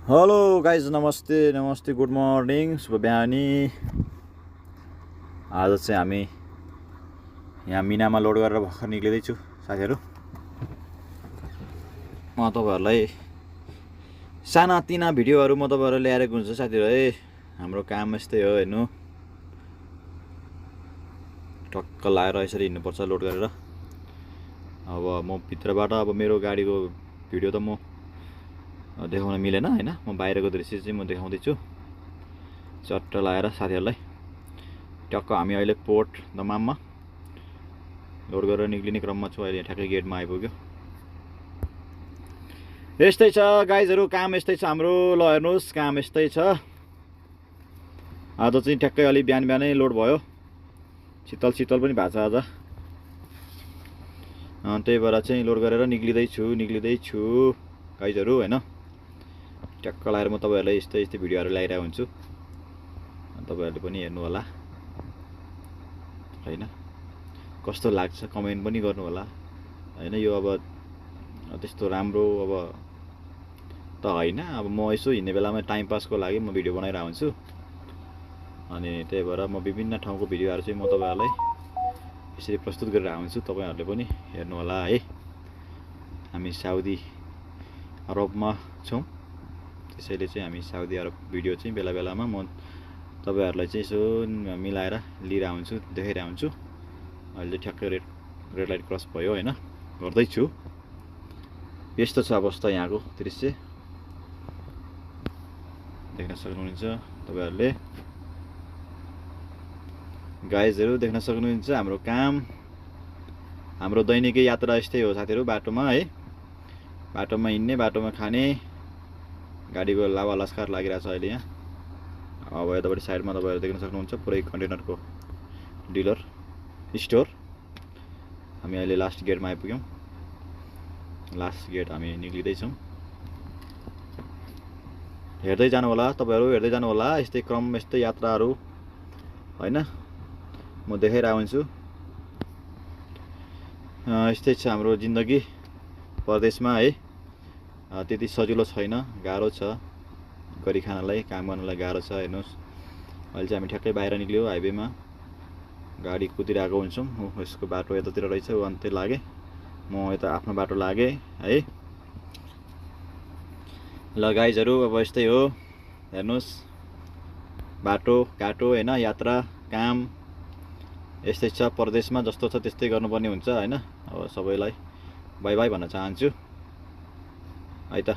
Hello guys, नमस्ते नमस्ते, good morning, शुभ बिहानी। आज चाहिँ हामी यहाँ मिनामा लोड गरेर भर्खर निक्लिँदैछु साथीहरू। म तपाईँहरूलाई सानातिना भिडियोहरू म तपाईँहरूलाई ल्याइरहेको हुन्छु साथीहरू। है, हाम्रो काम यस्तै हो, हेर्नु, टक्क लाएर यसरी हिँड्नुपर्छ लोड गरेर। अब म भित्रबाट अब मेरो गाडीको भिडियो त म देखाउन मिलेन हैन, म बाहिरको दृश्य चाहिँ म देखाउँदैछु चट्ट लाएर साथीहरूलाई। टक्क हामी अहिले पोर्ट दमाममा लोड गरेर निक्लिने क्रममा छु। अहिले ठ्याक्कै गेटमा आइपुग्यो। यस्तै छ गाइजहरू, काम यस्तै छ हाम्रो। ल हेर्नुहोस्, काम यस्तै छ। आज चाहिँ ठ्याक्कै अलि बिहान बिहानै लोड भयो, शीतल शीतल पनि भएको छ आज। त्यही भएर चाहिँ लोड गरेर निक्लिँदैछु गाइजहरू हैन। ट्याक्क लाएर म तपाईँहरूलाई यस्तै यस्तै भिडियोहरू ल्याइरहेको हुन्छु, तपाईँहरूले पनि हेर्नु होला हैन। कस्तो लाग्छ कमेन्ट पनि गर्नु होला हैन। यो अब त्यस्तो राम्रो अब त हैन, अब म यसो हिँड्ने बेलामा टाइम पासको लागि म भिडियो बनाइरहेको हुन्छु। अनि त्यही भएर म विभिन्न ठाउँको भिडियोहरू चाहिँ म तपाईँहरूलाई यसरी प्रस्तुत गरिरहेको हुन्छु, तपाईँहरूले पनि हेर्नु होला है। हामी साउदी अरबमा छौँ, त्यसैले चाहिँ हामी साउदी अरब भिडियो चाहिँ बेला बेलामा म तपाईँहरूलाई चाहिँ यसो मिलाएर लिइरहेको हुन्छु, देखाइरहेको हुन्छु। अहिले ठ्याक्कै रेड लाइट क्रस भयो हैन, गर्दैछु। यस्तो छ अवस्था, यहाँको दृश्य देख्न सक्नुहुन्छ तपाईँहरूले। गाइजहरू देख्न सक्नुहुन्छ हाम्रो काम, हाम्रो दैनिकै यात्रा यस्तै हो साथीहरू। बाटोमा है, बाटोमा हिँड्ने, बाटोमा खाने, गाडीको लावा लस्कार लागिरहेको छ अहिले यहाँ। अब यतापट्टि साइडमा तपाईँहरू देख्न सक्नुहुन्छ पुरै कन्टेनरको डिलर स्टोर। हामी अहिले लास्ट गेटमा आइपुग्यौँ। लास्ट गेट हामी निक्लिँदैछौँ। हेर्दै जानु होला तपाईँहरू, हेर्दै जानु होला। यस्तै क्रम, यस्तै यात्राहरू हैन, म देखाइरहेको हुन्छु। यस्तै छ हाम्रो जिन्दगी परदेशमा है। त्यति सजिलो छैन, गाह्रो छ गरी खानलाई, काम गर्नलाई गाह्रो छ। हेर्नुहोस्, अहिले चाहिँ हामी ठ्याक्कै बाहिर निक्ल्यौँ हाइवेमा। गाडी कुदिरहेको हुन्छौँ। यसको बाटो यतातिर रहेछ, ऊ अन्त्य लागे, म यता आफ्नो बाटो लागेँ है। ल गाइजहरू, अब यस्तै हो, हेर्नुहोस्, बाटो घाटो हैन, यात्रा काम यस्तै छ परदेशमा। जस्तो छ त्यस्तै गर्नुपर्ने हुन्छ हैन। अब सबैलाई बाई बाई भन्न चाहन्छु है त।